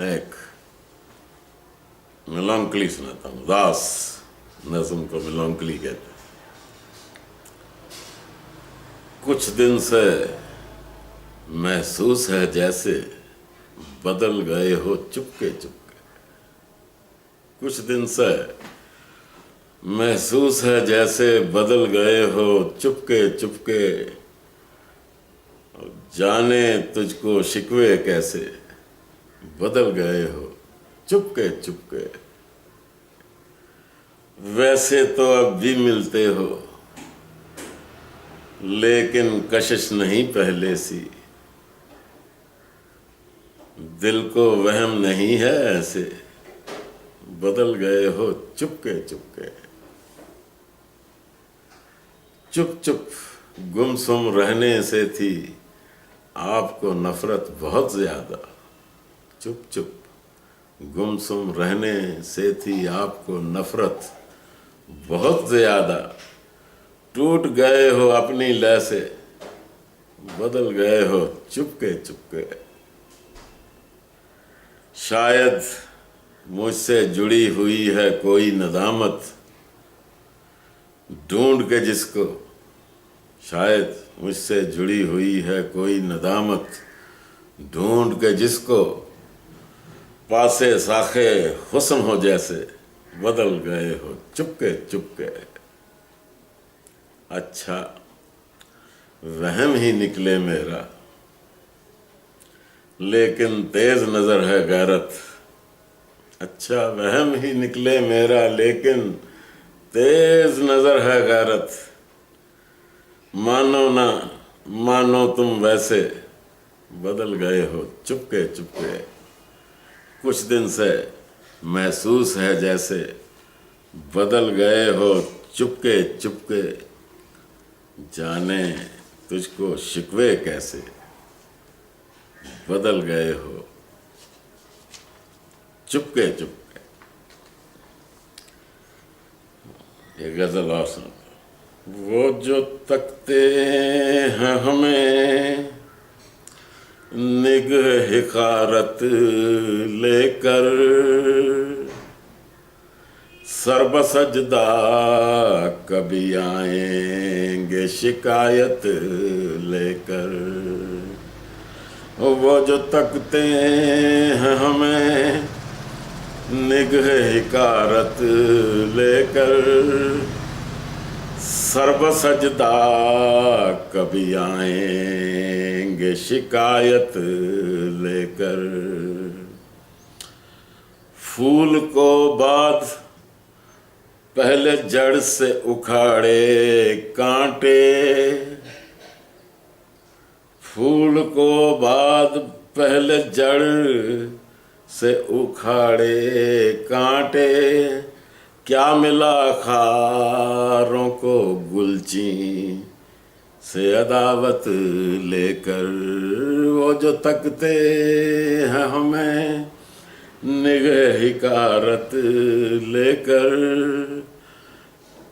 ایک میلانکلی سناتا ہوں. اداس نظم کو میلانکلی کہتے ہیں. کچھ دن سے محسوس ہے جیسے بدل گئے ہو چپکے چپکے. کچھ دن سے محسوس ہے جیسے بدل گئے ہو چپکے چپکے. جانے تجھ کو شکوے کیسے بدل گئے ہو چپکے چپکے. ویسے تو اب بھی ملتے ہو لیکن کشش نہیں پہلے سی. دل کو وہم نہیں ہے ایسے بدل گئے ہو چپکے چپکے. چپ چپ گم سم رہنے سے تھی آپ کو نفرت بہت زیادہ. چپ چپ گم سم رہنے سے تھی آپ کو نفرت بہت زیادہ. ٹوٹ گئے ہو اپنی لے سے بدل گئے ہو چپکے چپکے. شاید مجھ سے جڑی ہوئی ہے کوئی ندامت ڈھونڈ کے جس کو. شاید مجھ سے جڑی ہوئی ہے کوئی ندامت ڈھونڈ کے جس کو. پاسے ساخے حسن ہو جیسے بدل گئے ہو چپکے چپکے. اچھا وہم ہی نکلے میرا لیکن تیز نظر ہے غیرت. اچھا وہم ہی نکلے میرا لیکن تیز نظر ہے غیرت. مانو نہ مانو تم ویسے بدل گئے ہو چپکے چپکے. کچھ دن سے محسوس ہے جیسے بدل گئے ہو چپکے چپکے. جانے تجھ کو شکوے کیسے بدل گئے ہو چپکے چپکے. یہ غزل اور سن. وہ جو تکتے ہیں ہمیں نگہ حقارت لے کر سر بسجدہ کبھی آئیں گے شکایت لے کر. وہ جو تکتے ہیں ہمیں نگہ حقارت لے کر سر بسجدہ کبھی آئیں گے شکایت لے کر. پھول کو بعد پہلے جڑ سے اکھاڑے کانٹے. پھول کو بعد پہلے جڑ سے اکھاڑے کانٹے. کیا ملا خاروں کو گلچین سے عداوت لے کر. وہ جو تکتے ہیں ہمیں نگہ حقارت لے کر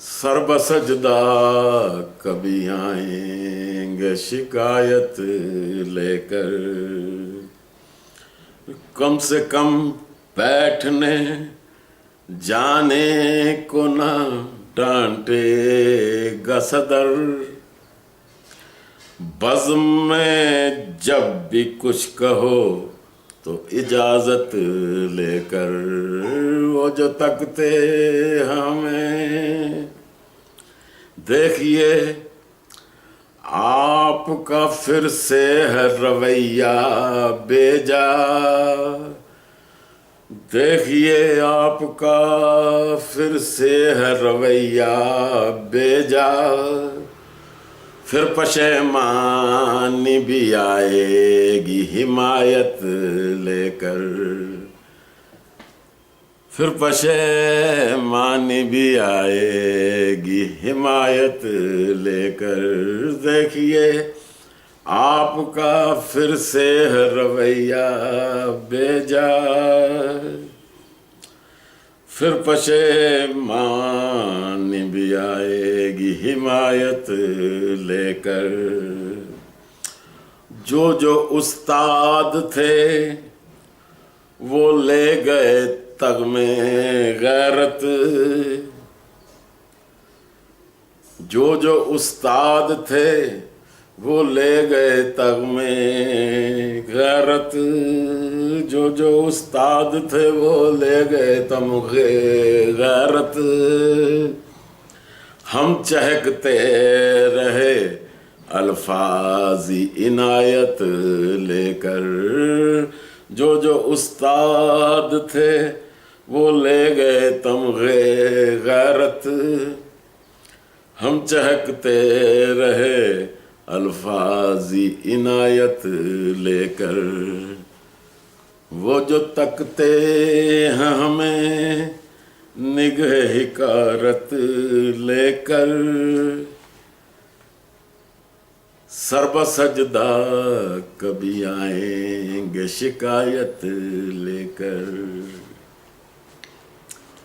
سر بسجدہ کبھی آئیں گے شکایت لے کر. کم سے کم بیٹھنے جانے کو نہ ڈانٹے گا صدر. بزم میں جب بھی کچھ کہو تو اجازت لے کر. وہ جو تکتے ہمیں دیکھیے آپ کا پھر سے ہے رویہ بیجا. دیکھیے آپ کا پھر سے ہے رویہ بیجا. پھر پشیمانی بھی آئے گی حمایت لے کر. پھر پشیمانی بھی آئے گی حمایت لے کر. دیکھیے آپ کا پھر سے ہے رویہ بیجا. پھر پشیمانی بھی آئے گی حمایت لے کر. جو استاد تھے وہ لے گئے تغمے غیرت، جو استاد تھے وہ لے گئے تغمے غیرت، جو استاد تھے وہ لے گئے تمغے غیرت، ہم چہکتے رہے الفاظی عنایت لے کر، جو استاد تھے وہ لے گئے تمغے غیرت، ہم چہکتے رہے الفاظی عنایت لے کر، وہ جو تکتے ہیں ہمیں نگہ حکارت لے کر، سر بسجدہ کبھی آئیں گے شکایت لے کر۔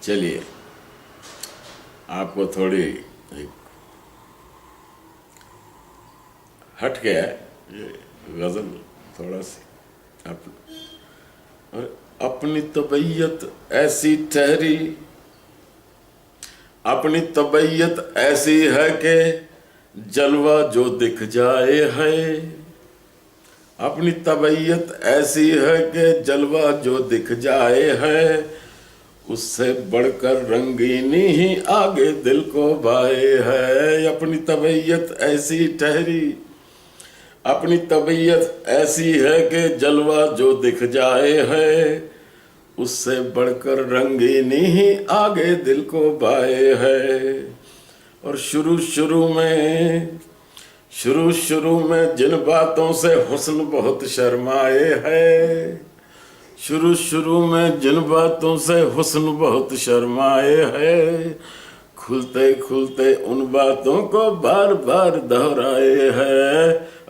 چلیے آپ کو تھوڑی ہٹ گیا ہے یہ غزل تھوڑا سی، اور اپنی طبیعت ایسی ٹھہری، اپنی طبیعت ایسی ہے کہ جلوہ جو دکھ جائے ہے، اپنی طبیعت ایسی ہے کہ جلوہ جو دکھ جائے ہے، اس سے بڑھ کر رنگینی ہی آگے دل کو بائے ہے، اپنی طبیعت ایسی ٹھہری، اپنی طبیعت ایسی ہے کہ جلوہ جو دکھ جائے ہے، اس سے بڑھ کر رنگینی ہی آگے دل کو بائے ہے، اور شروع میں جن باتوں سے حسن بہت شرمائے ہے، شروع میں جن باتوں سے حسن بہت شرمائے ہے، کھلتے ان باتوں کو بار بار دہرائے ہے،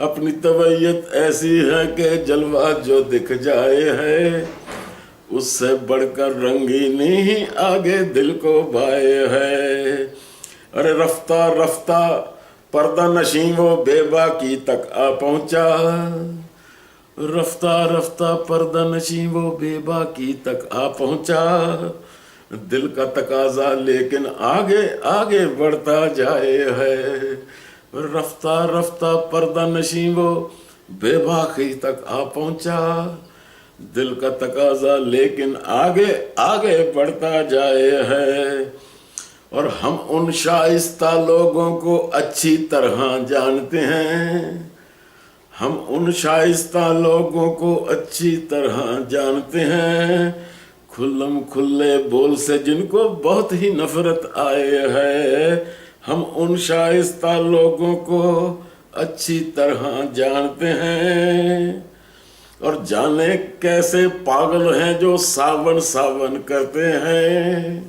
اپنی طبیعت ایسی ہے کہ جلوہ جو دکھ جائے ہے، اس سے بڑھ کر رنگینی ہی آگے دل کو بائے ہے، ارے رفتہ رفتہ پردہ نشیں وہ بے باکی تک آ پہنچا، رفتہ رفتہ پردہ نشیں وہ بے باکی تک آ پہنچا، دل کا تقاضا لیکن آگے بڑھتا جائے ہے، رفتہ رفتہ پردہ نشیں وہ بے باکی تک آ پہنچا، دل کا تقاضا لیکن آگے بڑھتا جائے ہے، اور ہم ان شائستہ لوگوں کو اچھی طرح جانتے ہیں، ہم ان شائستہ لوگوں کو اچھی طرح جانتے ہیں، کھلم کھلے بول سے جن کو بہت ہی نفرت آئے ہے، ہم ان شائستہ لوگوں کو اچھی طرح جانتے ہیں، اور جانے کیسے پاگل ہیں جو ساون کرتے ہیں،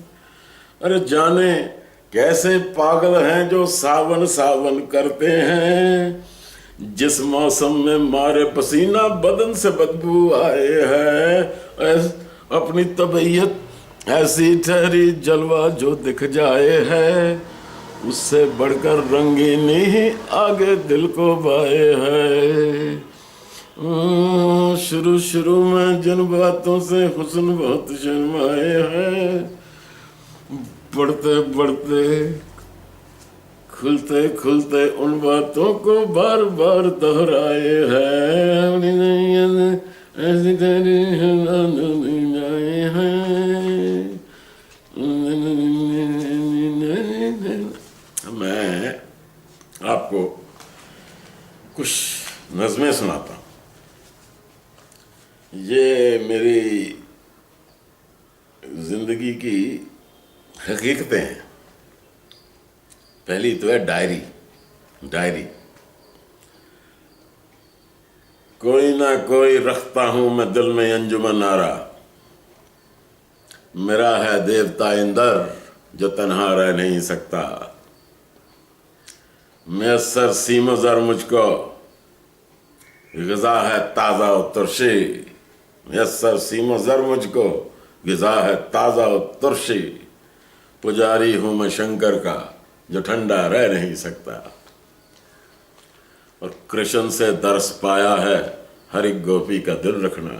ارے جانے کیسے پاگل ہیں جو ساون کرتے ہیں، جس موسم میں مارے پسینہ بدن سے بدبو آئے ہے، اپنی طبیعت ایسی ٹھہری جلوہ جو دکھ جائے ہے، اس سے بڑھ کر رنگینی ہی آگے دل کو بائے ہے، شروع میں جن باتوں سے حسن بہت شرمائے ہے، بڑھتے کھلتے ان باتوں کو بار بار دہرائے ہے، ایسی میں آپ کو کچھ نظمیں سناتا ہوں، یہ میری زندگی کی حقیقتیں ہیں۔ پہلی تو ہے ڈائری، کوئی نہ کوئی رکھتا ہوں میں دل میں انجمن آرا، میرا ہے دیوتا اندر جو تنہا رہ نہیں سکتا، میسر سیم و زر مجھ کو غذا ہے تازہ و ترشی، میسر سیم و زر مجھ کو غذا ہے تازہ و ترشی، پجاری ہوں میں شنکر کا جو ٹھنڈا رہ نہیں سکتا، اور کرشن سے درس پایا ہے ہر ایک گوپی کا دل رکھنا،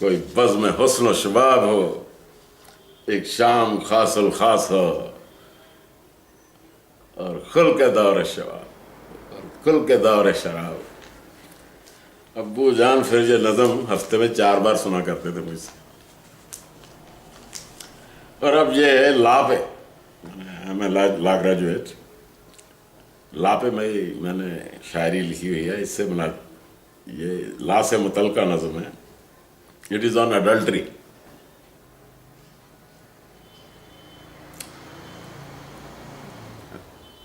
کوئی بزم حسن و شباب ہو، ایک شام خاص الخاص ہو، اور کھل کے دور شباب اور کھل کے دور شراب۔ ابو جان پھر یہ نظم ہفتے میں 4 بار سنا کرتے تھے مجھ سے۔ اور اب یہ لا پہ میں لا گریجویٹ، لا پہ میں نے شاعری لکھی ہوئی ہے، اس سے بنا یہ لا سے متعلقہ نظم ہے۔ It is on adultery.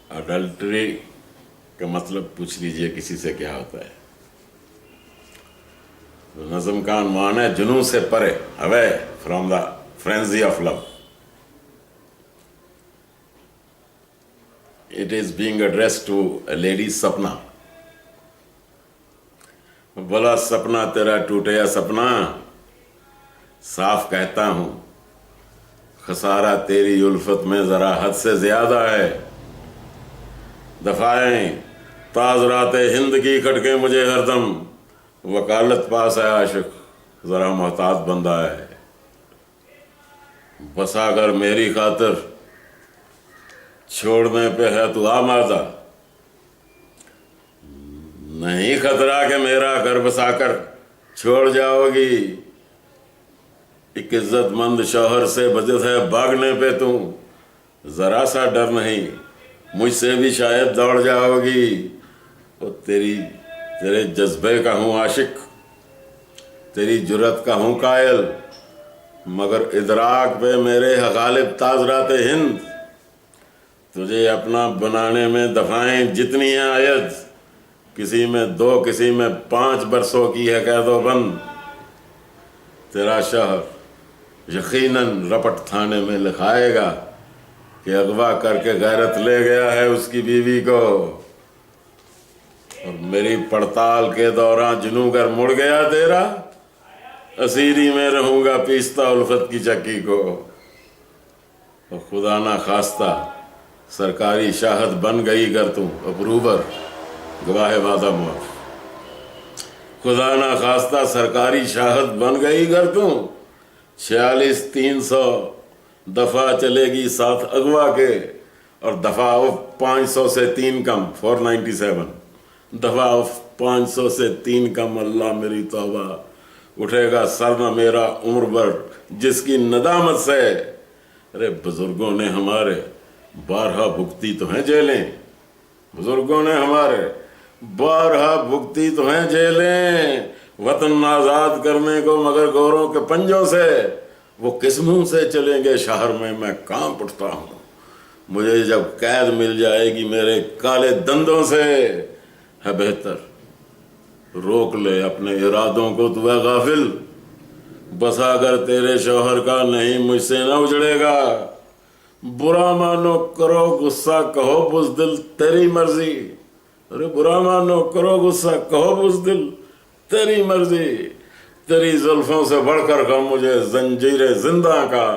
Adultery کا مطلب پوچھ لیجئے کسی سے کیا ہوتا ہے۔ نظم کا عنوان ہے جنون سے پرے، away from the frenzy of love. It is being addressed to a lady Sapna. بولا سپنا تیرا ٹوٹے یا سپنا، صاف کہتا ہوں خسارہ تیری الفت میں ذرا حد سے زیادہ ہے۔ دفاعیں تاثرات ہند کی کھٹکے مجھے ہر دم، وکالت پاس ہے عاشق ذرا محتاط بندہ ہے۔ بسا کر میری خاطر چھوڑنے پہ ہے تو آمادہ، نہیں خطرہ کہ میرا گھر بسا کر چھوڑ جاؤ گی۔ ایک عزت مند شوہر سے بجت ہے بھاگنے پہ تم، ذرا سا ڈر نہیں مجھ سے بھی شاید دوڑ جاؤ گی۔ اور تیرے جذبے کا ہوں عاشق، تیری جرت کا ہوں قائل، مگر ادراک پہ میرے غالب تاثرات ہند۔ تجھے اپنا بنانے میں دفعیں جتنی ہیں عائد، کسی میں 2 کسی میں 5 برسوں کی ہے قید و بند۔ تیرا شوہر یقیناً رپٹ تھانے میں لکھائے گا کہ اغوا کر کے غیرت لے گیا ہے اس کی بیوی کو۔ اور میری پڑتال کے دوران جنوں گر مڑ گیا تیرا، اسیری میں رہوں گا پیستا الفت کی چکی کو۔ اور خدا نہ خواستہ سرکاری شاہد بن گئی گر تم، اپروور گواہ وعدہ معاف۔ خدا نہ خواستہ سرکاری شاہد بن گئی گر تم، 46,300 دفعہ چلے گی ساتھ اغوا کے، اور دفعہ 500 سے 3 کم 497 دفعہ 500 سے 3 کم۔ اللہ میری توبہ، اٹھے گا سر نہ میرا عمر بھر جس کی ندامت سے۔ ارے بزرگوں نے ہمارے بارہا بھگتی تو ہیں جیلیں، بزرگوں نے ہمارے بارہا بھگتی تو ہیں جیلیں، وطن آزاد کرنے کو مگر گوروں کے پنجوں سے۔ وہ کس منہ سے چلیں گے شہر میں کانپ اٹھتا ہوں، مجھے جب قید مل جائے گی میرے کالے دندوں سے۔ ہے بہتر روک لے اپنے ارادوں کو تو ہے غافل، بسا اگر تیرے شوہر کا نہیں مجھ سے نہ اجڑے گا۔ برا مانو کرو غصہ کہو بزدل تیری مرضی، ارے برا مانو کرو غصہ کہو بزدل تیری مرضی۔ تیری زلفوں سے بڑھ کر غم مجھے زنجیر زندہ کا۔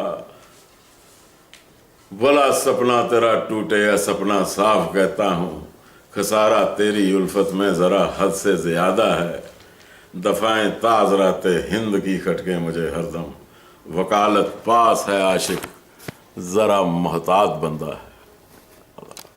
بھلا سپنا تیرا ٹوٹے یا سپنا صاف کہتا ہوں، خسارہ تیری الفت میں ذرا حد سے زیادہ ہے۔ دفعیں تاثرات ہند کی کھٹکے مجھے ہر دم، وکالت پاس ہے عاشق ذرا محتاط بندہ ہے۔